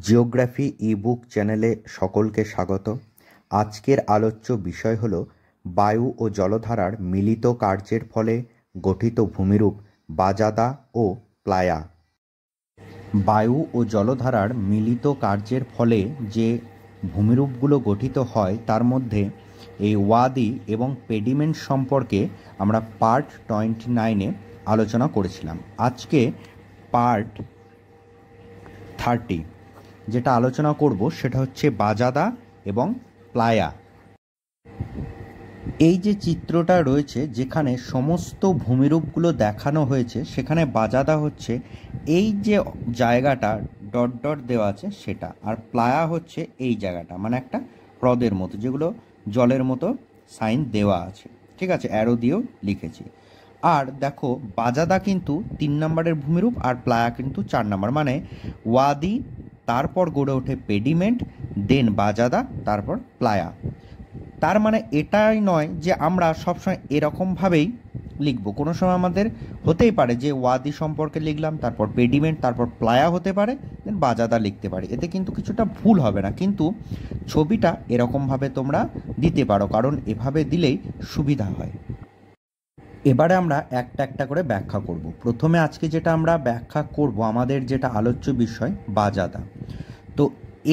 Geography ebook চ্যানেলে সকলকে স্বাগত। আজকের আলোচ্য বিষয় হল বায়ু ও জলধারার মিলিত কার্যের ফলে গঠিত ভূমিরূপ বাজাদা ও প্লায়া। বায়ু ও জলধারার মিলিত কার্যের ফলে যে ভূমিরূপগুলো গঠিত হয় তার মধ্যে এই ওয়াদি এবং পেডিমেন্ট সম্পর্কে আমরা পার্ট 29-এ আলোচনা করেছিলাম। আজকে পার্ট 30 যেটা আলোচনা করব সেটা হচ্ছে বাজাদা এবং প্লায়া। এই যে চিত্রটা রয়েছে যেখানে সমস্ত ভূমিরূপগুলো দেখানো হয়েছে, সেখানে বাজাদা হচ্ছে এই যে জায়গাটা ডট ডট দেওয়া আছে সেটা, আর প্লায়া হচ্ছে এই জায়গাটা, মানে একটা হ্রদের মতো যেগুলো জলের মতো সাইন দেওয়া আছে, ঠিক আছে, অ্যারো দিয়েও লিখেছি। আর দেখো বাজাদা কিন্তু 3 নম্বরের ভূমিরূপ আর প্লায়া কিন্তু 4 নম্বর, মানে ওয়াদি, তারপর গড়ে ওঠে পেডিমেন্ট, দেন বাজাদা, তারপর প্লায়া। তার মানে এটাই নয় যে আমরা সবসময় এরকমভাবেই লিখব, কোনো সময় আমাদের হতেই পারে যে ওয়াদি সম্পর্কে লিখলাম, তারপর পেডিমেন্ট, তারপর প্লায়া হতে পারে, দেন বাজাদা লিখতে পারি, এতে কিন্তু কিছুটা ভুল হবে না। কিন্তু ছবিটা এরকমভাবে তোমরা দিতে পারো, কারণ এভাবে দিলেই সুবিধা হয়। এবারে আমরা একটা একটা করে ব্যাখ্যা করব। প্রথমে আজকে যেটা আমরা ব্যাখ্যা করব, আমাদের যেটা আলোচ্য বিষয় বাজাদা। তো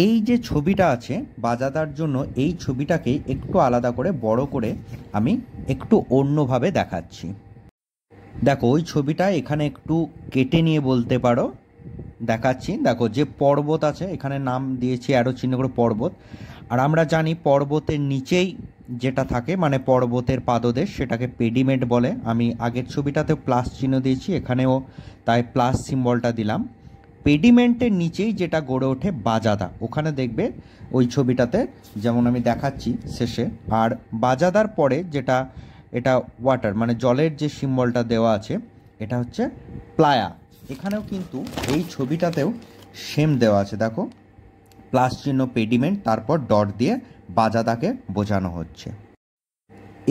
এই যে ছবিটা আছে বাজাদার জন্য, এই ছবিটাকে একটু আলাদা করে বড় করে আমি একটু অন্যভাবে দেখাচ্ছি। দেখো ওই ছবিটা এখানে একটু কেটে নিয়ে বলতে পারো, দেখাচ্ছি। দেখো যে পর্বত আছে, এখানে নাম দিয়েছি অ্যারো চিহ্ন করে পর্বত, আর আমরা জানি পর্বতের নিচেই যেটা থাকে মানে পর্বতের পাদদেশ, সেটাকে পেডিমেন্ট বলে। আমি আগের ছবিটাতে প্লাস চিহ্ন দিয়েছি, এখানেও তাই প্লাস সিম্বলটা দিলাম। পেডিমেন্টের নিচেই যেটা গড়ে ওঠে বাজাদা, ওখানে দেখবে ওই ছবিটাতে যেমন আমি দেখাচ্ছি শেষে। আর বাজাদার পরে যেটা, এটা ওয়াটার মানে জলের যে সিম্বলটা দেওয়া আছে, এটা হচ্ছে প্লায়া। এখানেও কিন্তু এই ছবিটাতেও সেম দেওয়া আছে, দেখো প্লাস চিহ্ন পেডিমেন্ট, তারপর ডট দিয়ে বাজাদাকে বোঝানো হচ্ছে।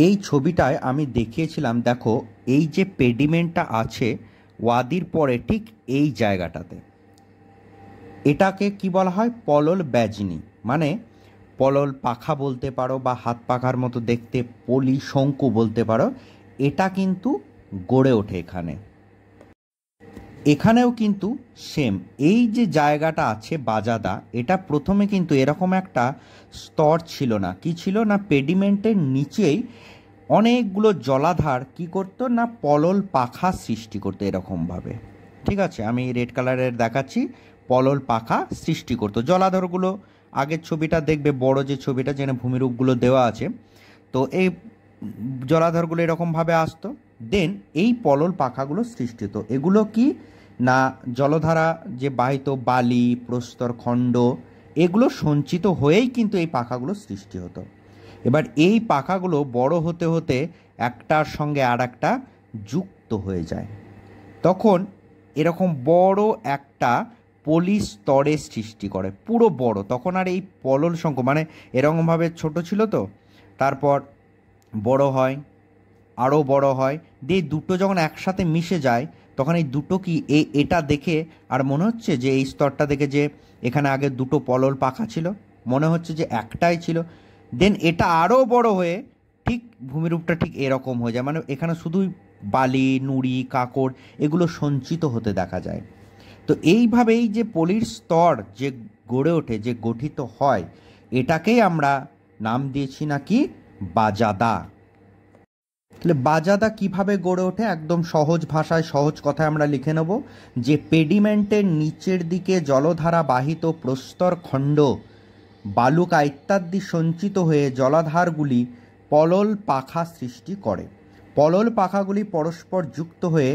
এই ছবিটায় আমি দেখিয়েছিলাম, দেখো এই যে পেডিমেন্টটা আছে ওয়াদির পরে ঠিক এই জায়গাটাতে, এটাকে কি বলা হয় পলল ব্যাজনি, মানে পলল পাখা বলতে পারো বা হাত পাখার মতো দেখতে, পলি শঙ্কু বলতে পারো। এটা কিন্তু গড়ে ওঠে এখানে। এখানেও কিন্তু সেম এই যে জায়গাটা আছে বাজাদা, এটা প্রথমে কিন্তু এরকম একটা স্তর ছিল না। কি ছিল না, পেডিমেন্টের নিচেই অনেকগুলো জলাধার কি করতো না পলল পাখা সৃষ্টি করতো এরকমভাবে, ঠিক আছে। আমি রেড কালারের দেখাচ্ছি, পলল পাখা সৃষ্টি করতো জলাধারগুলো। আগের ছবিটা দেখবে বড় যে ছবিটা যেখানে ভূমিরূপগুলো দেওয়া আছে, তো এই জলাধারগুলো এরকমভাবে আসতো, দেন এই পলল পাখাগুলো সৃষ্টি হতো। এগুলো কি না জলধারা যে বাহিত বালি প্রস্তর খণ্ড, এগুলো সঞ্চিত হয়েই কিন্তু এই পাখাগুলো সৃষ্টি হতো। এবার এই পাখাগুলো বড় হতে হতে একটার সঙ্গে আর একটা যুক্ত হয়ে যায়, তখন এরকম বড় একটা পলি স্তরের সৃষ্টি করে, পুরো বড়। তখন আর এই পলল শঙ্খ মানে এরকমভাবে ছোট ছিল, তো তারপর বড় হয়, আরও বড় হয়, দিয়ে দুটো যখন একসাথে মিশে যায় তখন এই দুটো কি এটা দেখে আর মনে হচ্ছে যে এই স্তরটা দেখে যে এখানে আগে দুটো পলল পাখা ছিল, মনে হচ্ছে যে একটাই ছিল। দেন এটা আরও বড় হয়ে ঠিক ভূমিরূপটা ঠিক এরকম হয়ে যায়, মানে এখানে শুধুই বালি নুড়ি কাকড় এগুলো সঞ্চিত হতে দেখা যায়। তো এইভাবেই যে পলির স্তর যে গড়ে ওঠে, যে গঠিত হয়, এটাকেই আমরা নাম দিয়েছি নাকি বাজাদা। তাহলে বাজাদা কিভাবে গড়ে ওঠে, একদম সহজ ভাষায় সহজ কথায় আমরা লিখে নেব যে পেডিমেন্টের নিচের দিকে জলধারা বাহিত প্রস্তর খণ্ড বালুকা ইত্যাদি সঞ্চিত হয়ে জলাধারগুলি পলল পাখা সৃষ্টি করে। পলল পাখাগুলি পরস্পর যুক্ত হয়ে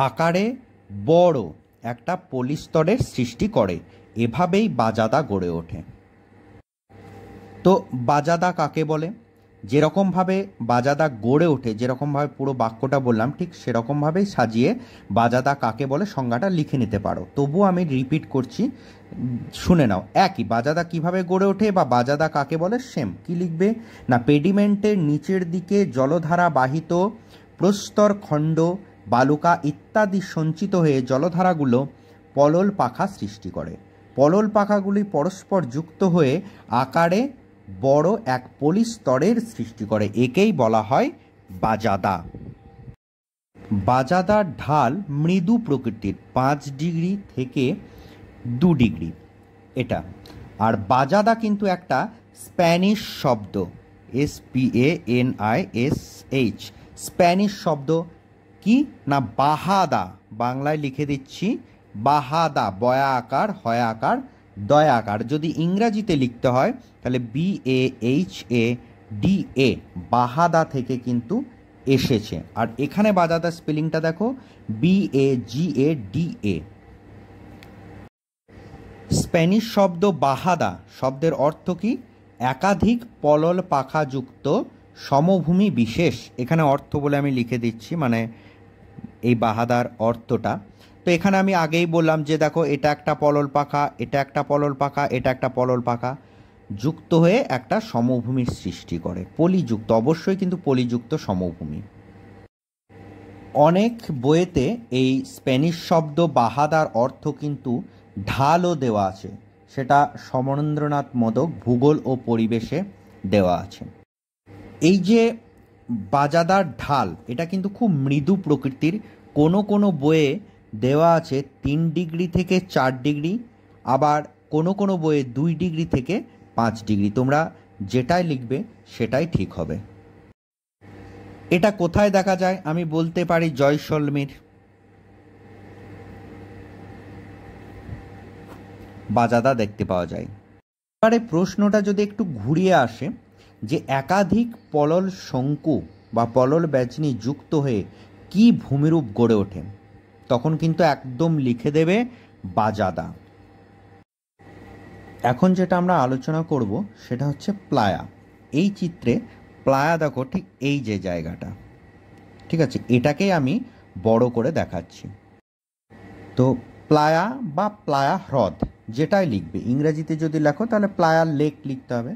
আকারে বড় একটা পলিস্তরের সৃষ্টি করে। এভাবেই বাজাদা গড়ে ওঠে। তো বাজাদা কাকে বলে, যেরকমভাবে বাজাদা গড়ে ওঠে, যেরকমভাবে পুরো বাক্যটা বললাম ঠিক সেরকমভাবেই সাজিয়ে বাজাদা কাকে বলে সংজ্ঞাটা লিখে নিতে পারো। তবুও আমি রিপিট করছি, শুনে নাও। একই, বাজাদা কিভাবে গড়ে ওঠে বা বাজাদা কাকে বলে, সেম। কি লিখবে না, পেডিমেন্টের নিচের দিকে জলধারা বাহিত প্রস্তর খণ্ড বালুকা ইত্যাদি সঞ্চিত হয়ে জলধারাগুলো পলল পাখা সৃষ্টি করে। পলল পাখাগুলি পরস্পর যুক্ত হয়ে আকারে বড় এক পলি স্তরের সৃষ্টি করে, একেই বলা হয় বাজাদা। বাজাদার ঢাল মৃদু প্রকৃতির, 5 ডিগ্রি থেকে 2 ডিগ্রি এটা। আর বাজাদা কিন্তু একটা স্প্যানিশ শব্দ, SPANISH, স্প্যানিশ শব্দ। কি না বাহাদা, বাংলায় লিখে দিচ্ছি বাহাদা, বয়া আকার হয়া আকার দয়া আকার। যদি ইংরাজিতে লিখতে হয় তাহলে BAHADA, বাহাদা থেকে কিন্তু এসেছে। আর এখানে বাজাদা স্পেলিংটা দেখো, BAGADA। স্প্যানিশ শব্দ বাহাদা শব্দের অর্থ কি? একাধিক পলল পাখাযুক্ত সমভূমি বিশেষ। এখানে অর্থ বলে আমি লিখে দিচ্ছি, মানে এই বাহাদার অর্থটা। তো এখানে আমি আগেই বললাম যে দেখো, এটা একটা পলল পাখা, এটা একটা পলল পাখা, এটা একটা পলল পাখা, যুক্ত হয়ে একটা সমভূমির সৃষ্টি করে, পলিযুক্ত, অবশ্যই কিন্তু পলিযুক্ত সমভূমি। অনেক বইয়েতে এই স্প্যানিশ শব্দ বাহাদার অর্থ কিন্তু ঢালও দেওয়া আছে, সেটা সমরেন্দ্রনাথ মোদক ভূগোল ও পরিবেশে দেওয়া আছে। এই যে বাজাদার ঢাল, এটা কিন্তু খুব মৃদু প্রকৃতির। কোনো কোনো বইয়ে দেওয়া আছে 3 ডিগ্রি থেকে 4 ডিগ্রি, আবার কোনো কোনো বইয়ে 2 ডিগ্রি থেকে 5 ডিগ্রি। তোমরা যেটাই লিখবে সেটাই ঠিক হবে। এটা কোথায় দেখা যায়? আমি বলতে পারি জয়সলমীর। বাজাদা দেখতে পাওয়া যায়। এবারে প্রশ্নটা যদি একটু ঘুরিয়ে আসে, যে একাধিক পলল শঙ্কু বা পলল ব্যাজনী যুক্ত হয়ে কি ভূমিরূপ গড়ে ওঠে, তখন কিন্তু একদম লিখে দেবে বাজাদা। এখন যেটা আমরা আলোচনা করব সেটা হচ্ছে প্লায়া। এই চিত্রে প্লায়া দেখো, ঠিক এই যে জায়গাটা, ঠিক আছে, এটাকেই আমি বড় করে দেখাচ্ছি। তো প্লায়া বা প্লায়া হ্রদ যেটাই লিখবে, ইংরেজিতে যদি লেখো তাহলে প্লায়া লেক লিখতে হবে।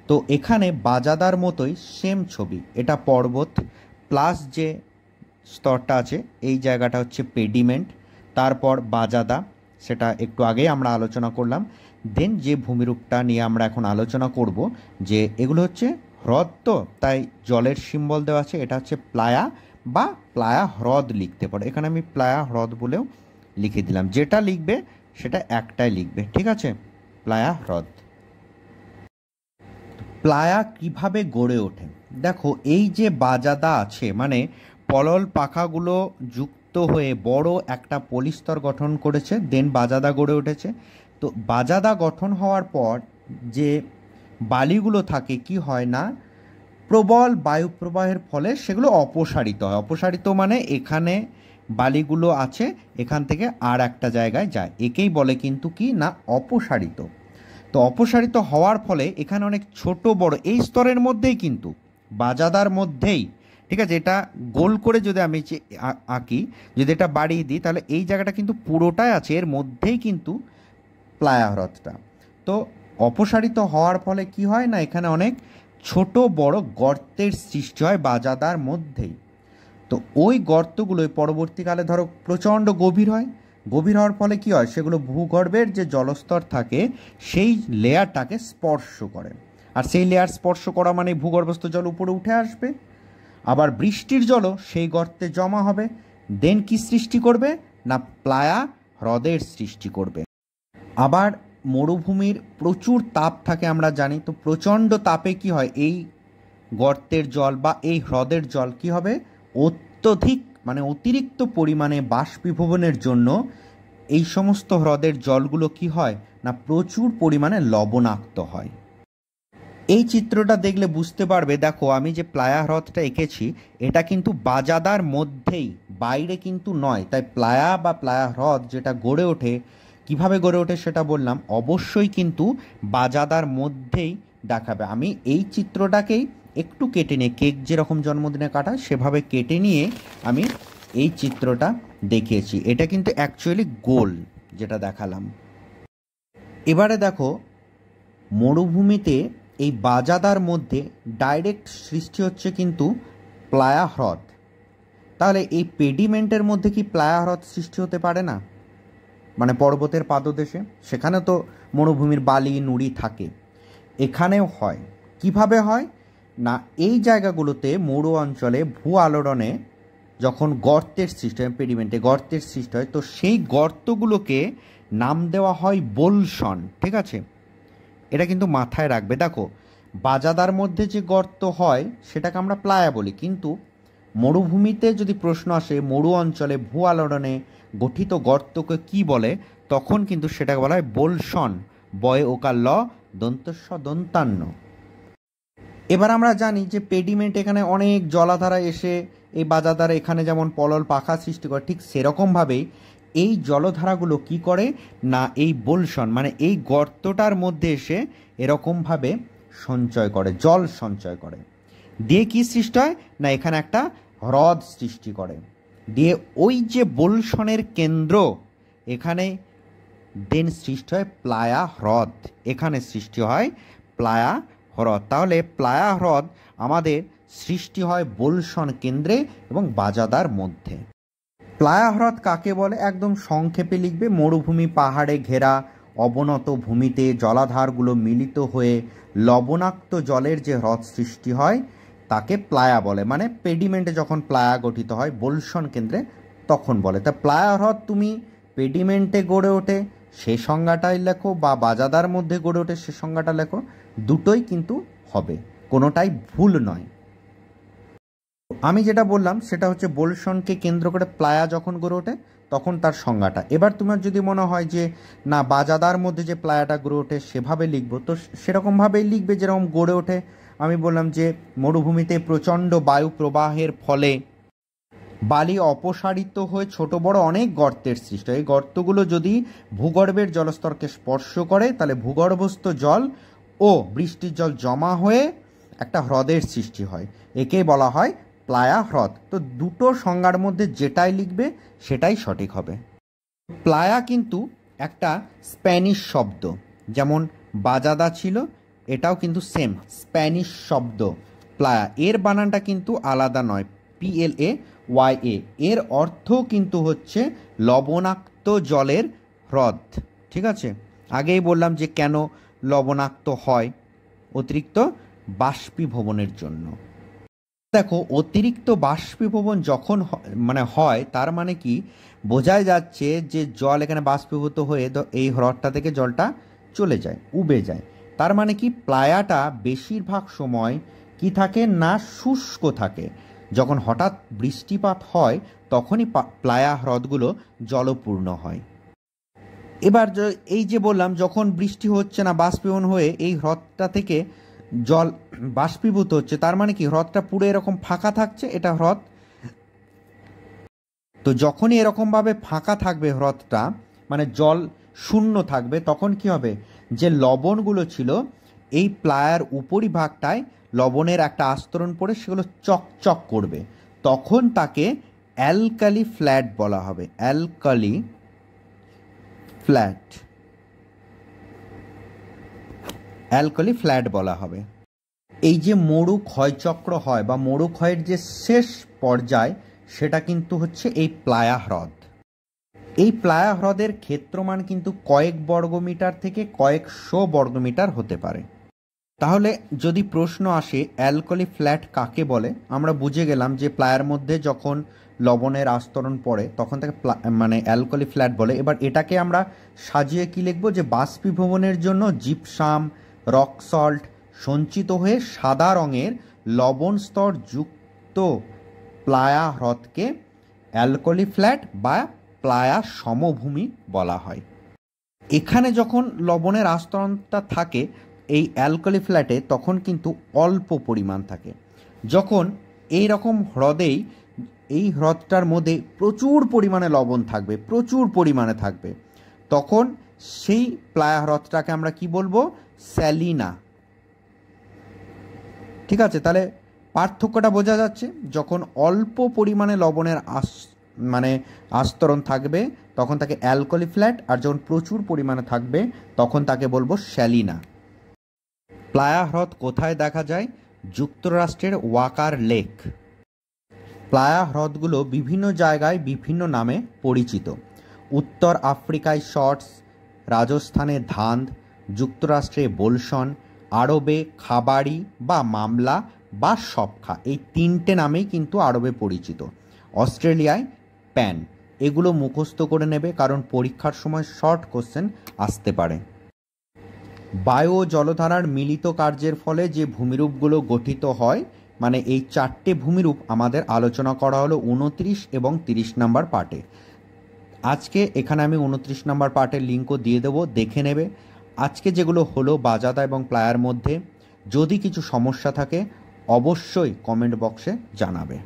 তো এখানে বাজাদার মতোই সেম ছবি, এটা পর্বত প্লাস যে স্তরটা আছে এই জায়গাটা হচ্ছে পেডিমেন্ট, তারপর বাজাদা, সেটা একটু আগেই আমরা আলোচনা করলাম। দেন যে ভূমিরূপটা নিয়ে আমরা এখন আলোচনা করব, যে এগুলো হচ্ছে হ্রদ, তো তাই জলের সিম্বল দেওয়া আছে, এটা হচ্ছে প্লায়া বা প্লায়া হ্রদ লিখতে পারো। এখানে আমি প্লায়া হ্রদ বলেও লিখে দিলাম, যেটা লিখবে সেটা একটাই লিখবে, ঠিক আছে, প্লায়া হ্রদ। প্লায়া কিভাবে গড়ে ওঠে? দেখো, এই যে বাজাদা আছে, মানে পলল পাখাগুলো যুক্ত হয়ে বড় একটা পলিস্তর গঠন করেছে, দেন বাজাদা গড়ে উঠেছে। তো বাজাদা গঠন হওয়ার পর যে বালিগুলো থাকে, কি হয় না, প্রবল বায়ু প্রবাহের ফলে সেগুলো অপসারিত হয়। অপসারিত মানে এখানে বালিগুলো আছে, এখান থেকে আর একটা জায়গায় যায়, একেই বলে কিন্তু কি না অপসারিত। তো অপসারিত হওয়ার ফলে এখানে অনেক ছোট বড় এই স্তরের মধ্যেই কিন্তু বাজাদার মধ্যেই, ঠিক আছে, এটা গোল করে যদি আমি আঁকি, যদি এটা বাড়িয়ে দিই, তাহলে এই জায়গাটা কিন্তু পুরোটাই আছে, এর মধ্যেই কিন্তু প্লায়া হ্রদটা। তো অপসারিত হওয়ার ফলে কি হয় না, এখানে অনেক ছোট বড় গর্তের সৃষ্টি হয় বাজাদার মধ্যেই। তো ওই গর্তগুলোই পরবর্তীকালে ধরো প্রচণ্ড গভীর হয়, গভীর হওয়ার ফলে কি হয়, সেগুলো ভূগর্ভের যে জলস্তর থাকে সেই লেয়ারটাকে স্পর্শ করে, আর সেই লেয়ার স্পর্শ করা মানে ভূগর্ভস্থ জল উপরে উঠে আসবে, আবার বৃষ্টির জলও সেই গর্তে জমা হবে, দেন কি সৃষ্টি করবে না প্লায়া হ্রদের সৃষ্টি করবে। আবার মরুভূমির প্রচুর তাপ থাকে আমরা জানি, তো প্রচণ্ড তাপে কি হয়, এই গর্তের জল বা এই হ্রদের জল কি হবে, অত্যধিক মানে অতিরিক্ত পরিমাণে বাষ্পীভবনের জন্য এই সমস্ত হ্রদের জলগুলো কি হয় না প্রচুর পরিমাণে লবণাক্ত হয়। এই চিত্রটা দেখলে বুঝতে পারবে, দেখো আমি যে প্লায়া হ্রদটা এঁকেছি এটা কিন্তু বাজাদার মধ্যেই, বাইরে কিন্তু নয়। তাই প্লায়া বা প্লায়া হ্রদ যেটা গড়ে ওঠে, কিভাবে গড়ে ওঠে সেটা বললাম, অবশ্যই কিন্তু বাজাদার মধ্যেই দেখাবে। আমি এই চিত্রটাকেই একটু কেটে নিয়ে, কেক যেরকম জন্মদিনে কাটায় সেভাবে কেটে নিয়ে আমি এই চিত্রটা দেখিয়েছি। এটা কিন্তু অ্যাকচুয়ালি গোল যেটা দেখালাম। এবারে দেখো, মরুভূমিতে এই বাজাদার মধ্যে ডাইরেক্ট সৃষ্টি হচ্ছে কিন্তু প্লায়া হ্রদ। তাহলে এই পেডিমেন্টের মধ্যে কি প্লায়া হ্রদ সৃষ্টি হতে পারে না? মানে পর্বতের পাদদেশে, সেখানে তো মরুভূমির বালি নুড়ি থাকে, এখানেও হয়। কিভাবে হয় না, এই জায়গাগুলোতে মরু অঞ্চলে ভূ আলোড়নে যখন গর্তের সৃষ্টি হয়, পেডিমেন্টে গর্তের সৃষ্টি হয়, তো সেই গর্তগুলোকে নাম দেওয়া হয় বোলসন। ঠিক আছে, এটা কিন্তু মাথায় রাখবে। দেখো, বাজাদার মধ্যে যে গর্ত হয় সেটাকে আমরা প্লায়া বলি, কিন্তু মরুভূমিতে যদি প্রশ্ন আসে মরু অঞ্চলে ভূ আলোড়নে গঠিত গর্তকে কি বলে, তখন কিন্তু সেটাকে বলা হয় বোলসন। বয়ে ওকার ল দন্তস্ব দন্তান্ন। এবার আমরা জানি যে পেডিমেন্ট এখানে অনেক জলাধারা এসে এই বাজাদার এখানে যেমন পলল পাখা সৃষ্টি করে, ঠিক সেরকমভাবেই এই জলধারাগুলো কি করে না এই বোলসন মানে এই গর্তটার মধ্যে এসে এরকমভাবে সঞ্চয় করে, জল সঞ্চয় করে, দিয়ে কি সৃষ্টি হয় না এখানে একটা হ্রদ সৃষ্টি করে, দিয়ে ওই যে বোলসনের কেন্দ্র এখানে দেন সৃষ্টি হয় প্লায়া হ্রদ, এখানে সৃষ্টি হয় প্লায়া হ্রদ। তাহলে প্লায়া হ্রদ আমাদের সৃষ্টি হয় বোলসন কেন্দ্রে এবং বাজাদার মধ্যে। প্লায়া হ্রদ কাকে বলে একদম সংক্ষেপে লিখবে, মরুভূমি পাহাড়ে ঘেরা অবনত ভূমিতে জলাধারগুলো মিলিত হয়ে লবণাক্ত জলের যে হ্রদ সৃষ্টি হয় তাকে প্লায়া বলে। মানে পেডিমেন্টে যখন প্লায়া গঠিত হয় বোলসন কেন্দ্রে তখন বলে। তা প্লায়া হ্রদ তুমি পেডিমেন্টে গড়ে ওঠে সে সংজ্ঞাটাই লেখো, বা বাজাদার মধ্যে গড়ে ওঠে সে সংজ্ঞাটা লেখো, দুটোই কিন্তু হবে, কোনোটাই ভুল নয়। আমি যেটা বললাম সেটা হচ্ছে বোলসনকে কেন্দ্র করে প্লায়া যখন গড়ে ওঠে তখন তার সংজ্ঞাটা। এবার তোমার যদি মনে হয় যে না বাজাদার মধ্যে যে প্লায়াটা গড়ে ওঠে সেভাবে লিখবো, তো সেরকমভাবেই লিখবে যেরকম গড়ে ওঠে। আমি বললাম যে মরুভূমিতে প্রচণ্ড বায়ু প্রবাহের ফলে বালি অপসারিত হয়ে ছোট বড় অনেক গর্তের সৃষ্টি হয়। এই গর্তগুলো যদি ভূগর্ভের জলস্তরকে স্পর্শ করে তাহলে ভূগর্ভস্থ জল ও বৃষ্টির জল জমা হয়ে একটা হ্রদের সৃষ্টি হয়, একেই বলা হয় প্লায়া হ্রদ। তো দুটো সংজ্ঞার মধ্যে যেটাই লিখবে সেটাই সঠিক হবে। প্লায়া কিন্তু একটা স্প্যানিশ শব্দ, যেমন বাজাদা ছিল, এটাও কিন্তু সেম স্প্যানিশ শব্দ প্লায়া, এর বানানটা কিন্তু আলাদা নয়, PLAYA। এর অর্থ কিন্তু হচ্ছে লবণাক্ত জলের হ্রদ। ঠিক আছে, আগেই বললাম যে কেন লবণাক্ত হয়, অতিরিক্ত বাষ্পীভবনের জন্য। দেখো, অতিরিক্ত বাষ্পীভবন যখন মানে হয় তার মানে কি বোঝাই যাচ্ছে যে জল এখানে বাষ্পীভূত হয়ে এই হ্রদটা থেকে জলটা চলে যায়, উবে যায়। তার মানে কি প্লায়াটা বেশিরভাগ সময় কি থাকে না শুষ্ক থাকে, যখন হঠাৎ বৃষ্টিপাত হয় তখনই প্লায়া হ্রদগুলো জলপূর্ণ হয়। এবার এই যে বললাম যখন বৃষ্টি হচ্ছে না বাষ্পীভবন হয়ে এই হ্রদটা থেকে জল বাষ্পীভূত হচ্ছে, তার মানে কি হ্রদটা পুরো এরকম ফাঁকা থাকছে, এটা হ্রদ। তো যখনই এরকমভাবে ফাঁকা থাকবে হ্রদটা, মানে জল শূন্য থাকবে, তখন কি হবে যে লবণগুলো ছিল এই প্লায়ার উপরিভাগটায় লবণের একটা আস্তরণ পড়ে সেগুলো চকচক করবে, তখন তাকে অ্যালকালি ফ্ল্যাট বলা হবে, অ্যালকালি ফ্ল্যাট, অ্যালকালি ফ্ল্যাট বলা হবে। এই যে মরু ক্ষয়চক্র হয় বা মরু ক্ষয়ের যে শেষ পর্যায় সেটা কিন্তু হচ্ছে এই প্লায়া হ্রদ। এই প্লায়া হ্রদের ক্ষেত্রমান কিন্তু কয়েক বর্গমিটার থেকে কয়েকশো বর্গমিটার হতে পারে। তাহলে যদি প্রশ্ন আসে অ্যালকলি ফ্ল্যাট কাকে বলে, আমরা বুঝে গেলাম যে প্লায়ার মধ্যে যখন লবণের আস্তরণ পড়ে তখন তাকে মানে অ্যালকলি ফ্ল্যাট বলে। এবার এটাকে আমরা সাজিয়ে কি লিখবো যে বাষ্পীভবনের জন্য জিপসাম রক সল্ট সঞ্চিত হয়ে সাদা রঙের লবণ স্তর যুক্ত প্লায়া হ্রদকে অ্যালকলি ফ্ল্যাট বা প্লায়া সমভূমি বলা হয়। এখানে যখন লবণের আস্তরণটা থাকে এই অ্যালকলি ফ্ল্যাটে তখন কিন্তু অল্প পরিমাণ থাকে। যখন এই রকম হ্রদেই এই হ্রদটার মধ্যে প্রচুর পরিমাণে লবণ থাকবে, প্রচুর পরিমাণে থাকবে, তখন সেই প্লায়া হ্রদটাকে আমরা কি বলবো, স্যালিনা। ঠিক আছে, তাহলে পার্থক্যটা বোঝা যাচ্ছে। যখন অল্প পরিমাণে লবণের মানে আস্তরণ থাকবে তখন তাকে অ্যালকলি ফ্ল্যাট, আর যখন প্রচুর পরিমাণে থাকবে তখন তাকে বলবো স্যালিনা। প্লায়া হ্রদ কোথায় দেখা যায়? যুক্তরাষ্ট্রের ওয়াকার লেক। প্লায়া হ্রদগুলো বিভিন্ন জায়গায় বিভিন্ন নামে পরিচিত। উত্তর আফ্রিকায় শর্টস, রাজস্থানে ধান্ধ, যুক্তরাষ্ট্রে বোলশন, আরবে খাবারি বা মামলা বা সবখা, এই তিনটে নামেই কিন্তু আরবে পরিচিত। অস্ট্রেলিয়ায় প্যান। এগুলো মুখস্থ করে নেবে, কারণ পরীক্ষার সময় শর্ট কোশ্চেন আসতে পারে। বায়ু ও জলধারার মিলিত কার্যের ফলে যে ভূমিরূপগুলো গঠিত হয়, মানে এই চারটে ভূমিরূপ আমাদের আলোচনা করা হলো 29 এবং 30 নাম্বার পার্টে। আজকে এখানে আমি 29 নাম্বার পার্টের লিঙ্কও দিয়ে দেবো, দেখে নেবে। আজকে যেগুলো হলো বাজাদা এবং প্লায়ার মধ্যে, যদি কিছু সমস্যা থাকে অবশ্যই কমেন্ট বক্সে জানাবে।